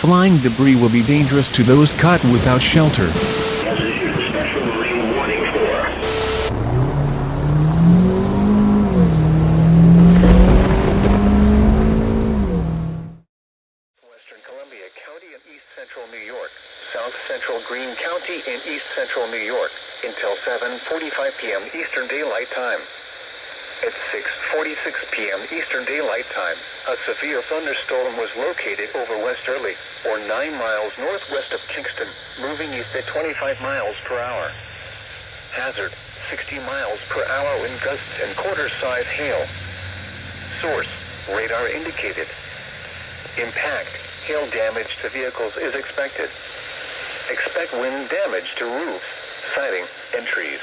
Flying debris will be dangerous to those caught without shelter. Has issued a special marine warning for Western Columbia County in east central New York, south central Greene County in east central New York, until 7:45 p.m. Eastern Daylight Time. At 6:46 p.m. Eastern Daylight Time, a severe thunderstorm was located over West Early, or 9 miles northwest of Kingston, moving east at 25 miles per hour. Hazard, 60 miles per hour wind gusts and quarter-size hail. Source, radar indicated. Impact, hail damage to vehicles is expected. Expect wind damage to roofs, siding, and trees.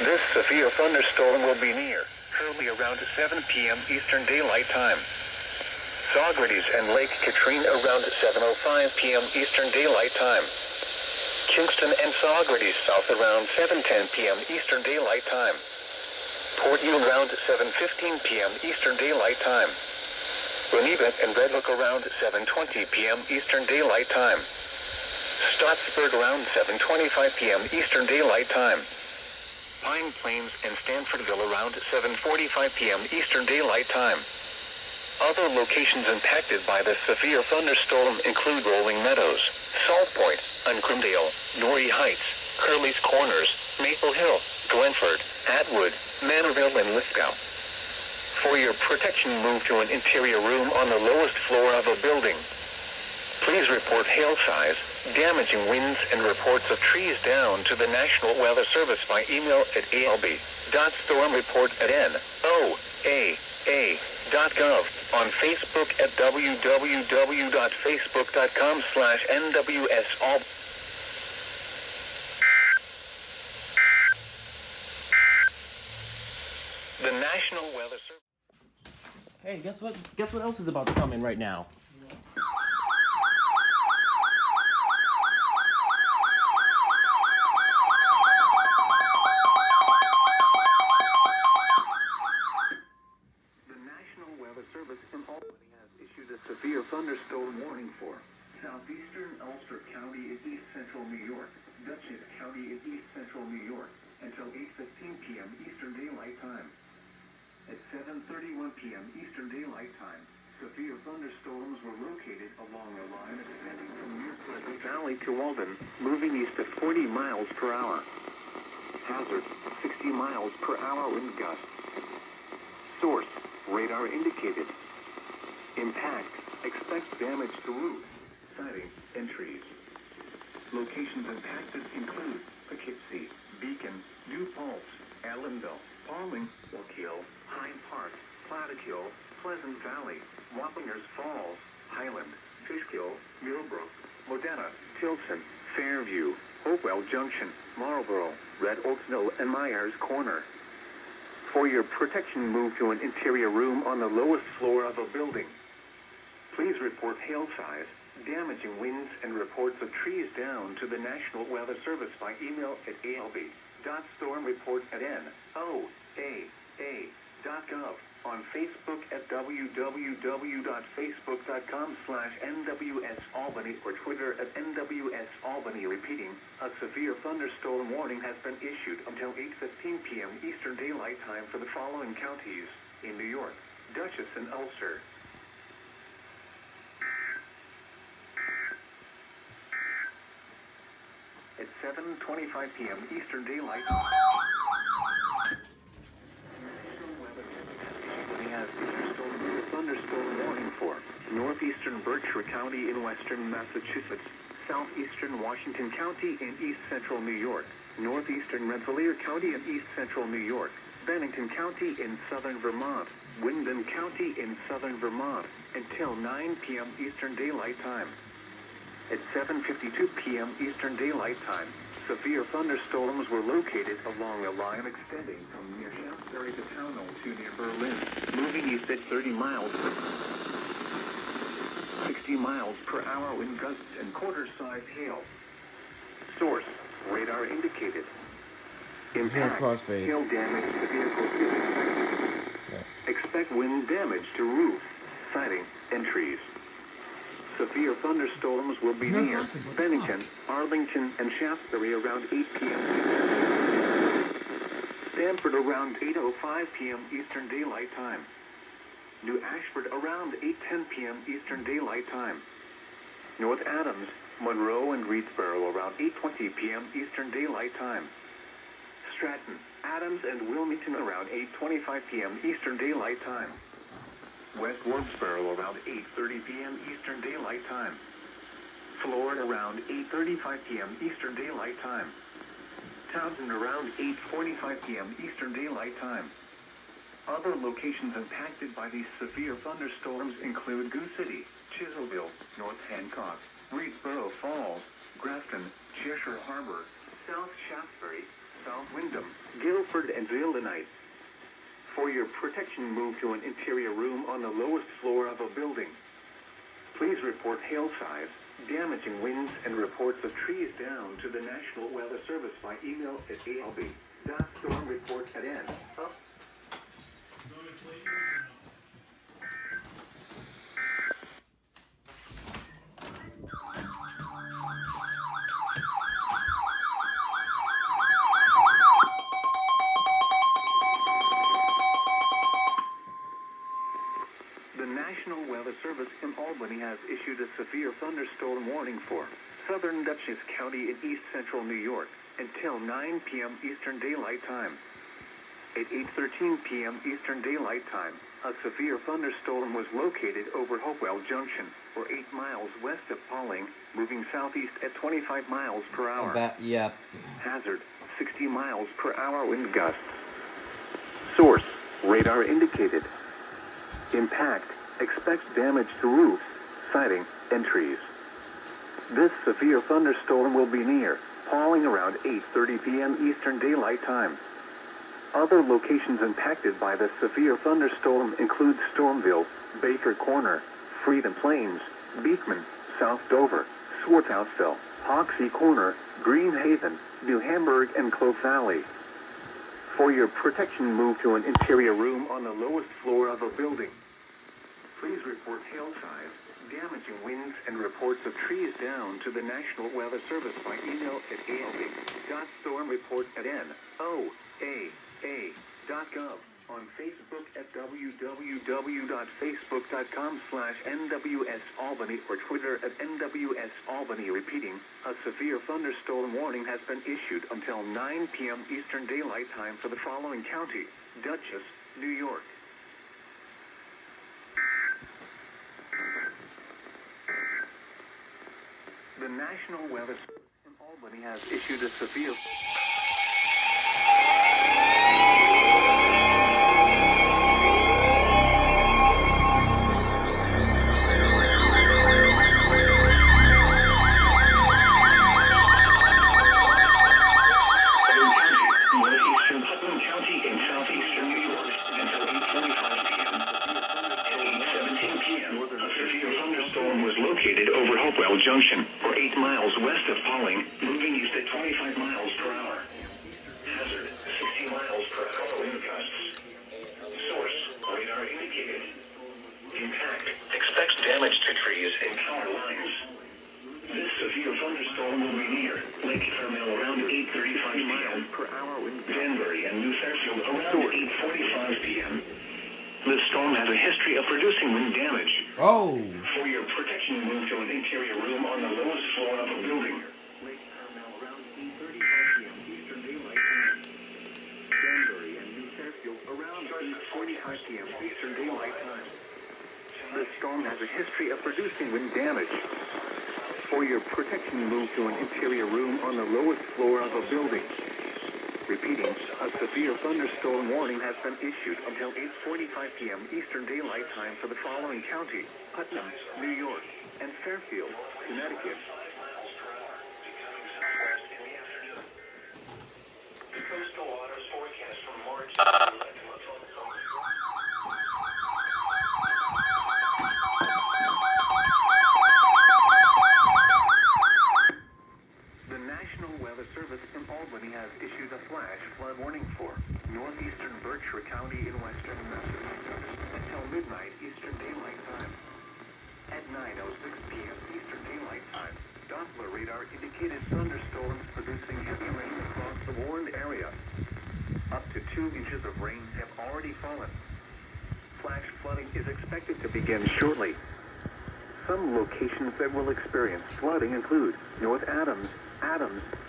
This severe thunderstorm will be near Hurley around 7 p.m. Eastern Daylight Time. Saugerties and Lake Katrine around 7:05 p.m. Eastern Daylight Time. Kingston and Saugerties south around 7:10 p.m. Eastern Daylight Time. Port Huron around 7:15 p.m. Eastern Daylight Time. Reneva and Red Hook around 7:20 p.m. Eastern Daylight Time. Stottsburg around 7:25 p.m. Eastern Daylight Time. Pine Plains and Stanfordville around 7:45 p.m. Eastern Daylight Time. Other locations impacted by the severe thunderstorm include Rolling Meadows, Salt Point, Uncrumdale, Norrie Heights, Curly's Corners, Maple Hill, Glenford, Atwood, Manorville, and Lithgow. For your protection, move to an interior room on the lowest floor of a building. Please report hail size, damaging winds, and reports of trees down to the National Weather Service by email at alb.stormreport@noaa.gov, on Facebook at www.facebook.com/nwsalb. The National Weather Service. Hey, guess what? Guess what else is about to come in right now? Severe thunderstorm warning for southeastern Ulster County in east central New York, Dutchess County in east central New York, until 8:15 p.m. Eastern Daylight Time. At 7:31 p.m. Eastern Daylight Time, severe thunderstorms were located along a line extending from Near Pleasant Valley to Walden, moving east at 40 miles per hour. Hazard, 60 miles per hour wind gusts. Source, radar indicated. Impact, expect damage to roofs, siding, and trees. Locations impacted include Poughkeepsie, Beacon, New Paltz, Allenville, Palming, Waukegan, Hyde Park, Plattekill, Pleasant Valley, Wappingers Falls, Highland, Fishkill, Millbrook, Modena, Tilson, Fairview, Hopewell Junction, Marlborough, Red Oaks Mill, and Myers Corner. For your protection, move to an interior room on the lowest floor of a building. Please report hail size, damaging winds, and reports of trees down to the National Weather Service by email at alb.stormreport@noaa.gov, on Facebook at www.facebook.com/nwsalbany, or Twitter at nwsalbany. Repeating, a severe thunderstorm warning has been issued until 8:15 p.m. Eastern Daylight Time for the following counties in New York: Dutchess and Ulster. At 7:25 p.m. Eastern Daylight Time. Thunderstorm warning for northeastern Berkshire County in western Massachusetts, southeastern Washington County in east central New York, northeastern Rensselaer County in east central New York, Bennington County in southern Vermont, Wyndham County in southern Vermont, until 9 p.m. Eastern Daylight Time. At 7:52 p.m. Eastern Daylight Time, severe thunderstorms were located along a line extending from near Shaftesbury to Townell to near Berlin, moving east at 30 miles per hour. 60 miles per hour wind gusts and quarter-size hail. Source, radar indicated. Impact, hail damage to vehicles is expected. Expect wind damage to roofs, siding, and trees. severe thunderstorms will be You're near exhausted, what the Bennington, Arlington, and Shaftesbury around 8 p.m. Stanford around 8:05 p.m. Eastern Daylight Time. New Ashford around 8:10 p.m. Eastern Daylight Time. North Adams, Monroe, and Reedsboro around 8:20 p.m. Eastern Daylight Time. Stratton, Adams, and Wilmington around 8:25 p.m. Eastern Daylight Time. West Wardsboro around 8:30 p.m. Eastern Daylight Time. Florida around 8:35 p.m. Eastern Daylight Time. Townsend around 8:45 p.m. Eastern Daylight Time. Other locations impacted by these severe thunderstorms include Goose City, Chiselville, North Hancock, Reedsboro Falls, Grafton, Cheshire Harbor, South Shaftesbury, South Windham, Guilford, and Vaildenite. For your protection, move to an interior room on the lowest floor of a building. Please report hail size, damaging winds, and reports of trees down to the National Weather Service by email at alb.stormreport@n. The National Weather Service in Albany has issued a severe thunderstorm warning for southern Dutchess County in east central New York until 9 p.m. Eastern Daylight Time. At 8:13 p.m. Eastern Daylight Time, a severe thunderstorm was located over Hopewell Junction, or 8 miles west of Pawling, moving southeast at 25 miles per hour. Yep. Hazard, 60 miles per hour wind gusts. Source, radar indicated. Impact, expects damage to roofs, siding, and trees. This severe thunderstorm will be near Pawling around 8:30 p.m. Eastern Daylight Time. Other locations impacted by the severe thunderstorm include Stormville, Baker Corner, Freedom Plains, Beekman, South Dover, Swarthouteville, Hoxie Corner, Green Haven, New Hamburg, and Clove Valley. For your protection, move to an interior room on the lowest floor of a building. Please report hail size, damaging winds, and reports of trees down to the National Weather Service by email at alb.stormreport@noaa.gov, on Facebook at www.facebook.com/NWSAlbany, or Twitter at NWSAlbany. Repeating, a severe thunderstorm warning has been issued until 9 p.m. Eastern Daylight Time for the following county: Dutchess, New York. The National Weather Service in Albany has issued a severe... Junction, or 8 miles west of Pawling, moving east at 25 miles per hour. Hazard, 60 miles per hour wind gusts. Source, radar indicated. Impact, expects damage to trees and power lines. This severe thunderstorm will be near Lake Carmel around 8:35 miles per hour wind gusts. Danbury and New Fairfield around 8:45 p.m. The storm has a history of producing wind damage. Oh! For your protection, move to an interior room on the lowest floor of a building. Lake Carmel around 8:35 p.m. Eastern Daylight Time. Danbury and New Fairfield around 8:45 p.m. Eastern Daylight Time. The storm has a history of producing wind damage. For your protection, move to an interior room on the lowest floor of a building. Repeating, a severe thunderstorm warning has been issued until 8:45 p.m. Eastern Daylight Time for the following county: Putnam, New York, and Fairfield, Connecticut. Coastal waters forecast from March to The National Weather Service in Albany has issued a flash flood warning for northeastern Berkshire County in western Massachusetts until midnight Eastern Daylight Time. At 9:06 p.m. are indicated thunderstorms producing heavy rain across the warned area. Up to 2 inches of rain have already fallen. Flash flooding is expected to begin shortly. Some locations that will experience flooding include North Adams,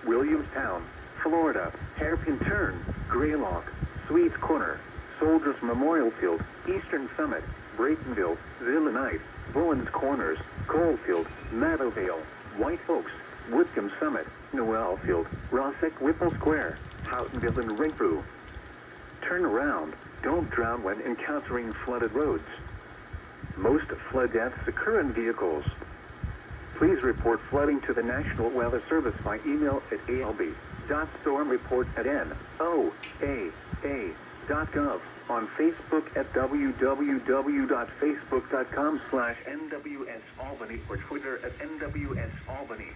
Williamstown, Florida, Hairpin Turn, Greylock, Sweets Corner, Soldiers Memorial Field, Eastern Summit, Braytonville, Zillonite, Bullens Corners, Coalfield, Meadowvale, White Oaks, Whitcomb Summit, Noel Field, Rossick Whipple Square, Houghtonville and Ringfoo. Turn around. Don't drown when encountering flooded roads. Most flood deaths occur in vehicles. Please report flooding to the National Weather Service by email at alb.stormreport@noaa.gov, on Facebook at www.facebook.com/NWS Albany or Twitter at NWS Albany.